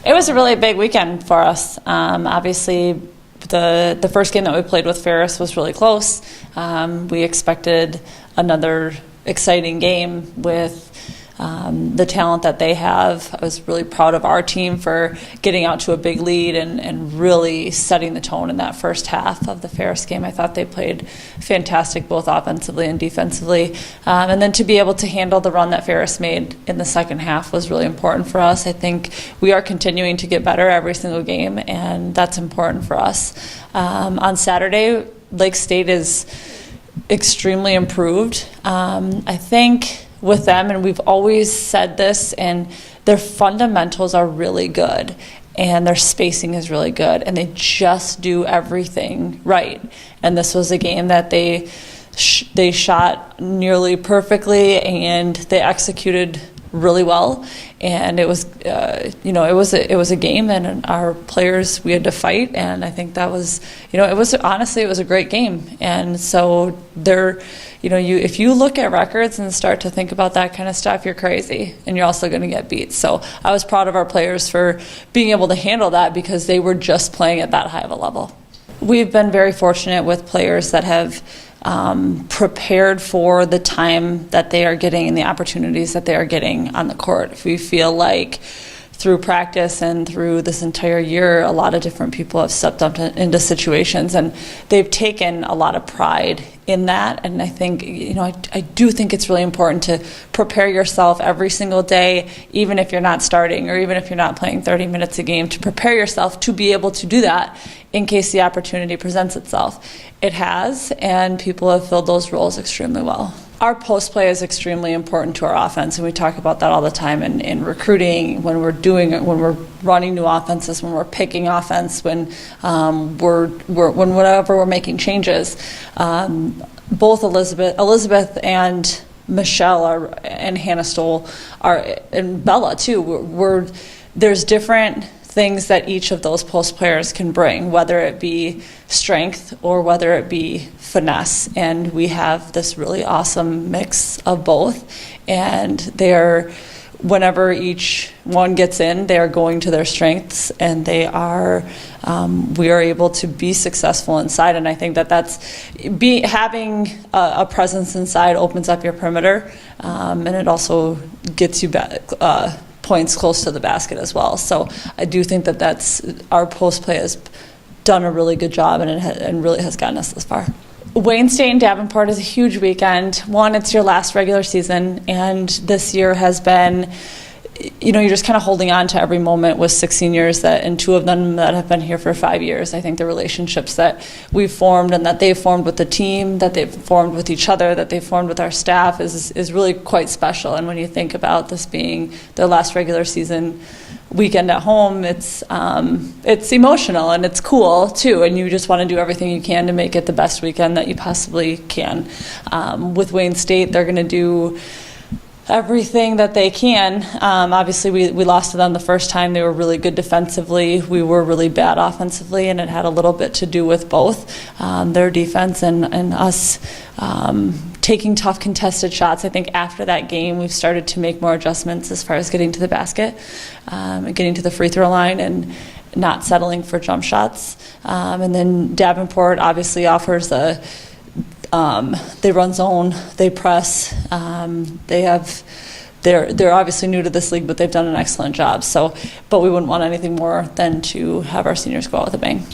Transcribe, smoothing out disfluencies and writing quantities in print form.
It was a really big weekend for us. Obviously, the first game that we played with Ferris was really close. We expected another exciting game with the talent that they have. I was really proud of our team for getting out to a big lead and really setting the tone in that first half of the Ferris game. I thought they played fantastic both offensively and defensively. And then to be able to handle the run that Ferris made in the second half was really important for us. I think we are continuing to get better every single game, and that's important for us. On Saturday, Lake State is extremely improved. I think with them, and we've always said this, and their fundamentals are really good and their spacing is really good and they just do everything right. And this was a game that they shot nearly perfectly and they executed really well, and it was it was a game, and our players, we had to fight, and I think that was, it was a great game. And so if you look at records and start to think about that kind of stuff, you're crazy, and you're also going to get beat. So I was proud of our players for being able to handle that because they were just playing at that high of a level. We've been very fortunate with players that have prepared for the time that they are getting and the opportunities that they are getting on the court. We feel like through practice and through this entire year, a lot of different people have stepped up into situations, and they've taken a lot of pride in that. And I think, I do think it's really important to prepare yourself every single day, even if you're not starting or even if you're not playing 30 minutes a game, to prepare yourself to be able to do that in case the opportunity presents itself. It has, and people have filled those roles extremely well. Our post play is extremely important to our offense, and we talk about that all the time in recruiting, when we're running new offenses, when we're picking offense, when whenever we're making changes. Both Elizabeth and Michelle and Hannah Stoll and Bella too. There's different things that each of those post players can bring, whether it be strength or whether it be finesse. And we have this really awesome mix of both. And whenever each one gets in, they are going to their strengths, and we are able to be successful inside. And I think having a presence inside opens up your perimeter, and it also gets you back points close to the basket as well. So I do think that's our post play has done a really good job, and really has gotten us this far. Wayne State and Davenport is a huge weekend. One, it's your last regular season, and this year has been, you're just kind of holding on to every moment with 6 seniors and 2 of them that have been here for 5 years. I think the relationships that we've formed and that they've formed with the team, that they've formed with each other, that they've formed with our staff is really quite special. And when you think about this being their last regular season weekend at home, it's emotional and it's cool too, and you just want to do everything you can to make it the best weekend that you possibly can. With Wayne State, they're going to do everything that they can. Obviously, we lost to them the first time. They were really good defensively. We were really bad offensively, and it had a little bit to do with both their defense and us taking tough contested shots. I think after that game, we've started to make more adjustments as far as getting to the basket, getting to the free throw line, and not settling for jump shots. And then Davenport obviously offers they run zone, they press. They're obviously new to this league, but they've done an excellent job. But we wouldn't want anything more than to have our seniors go out with a bang.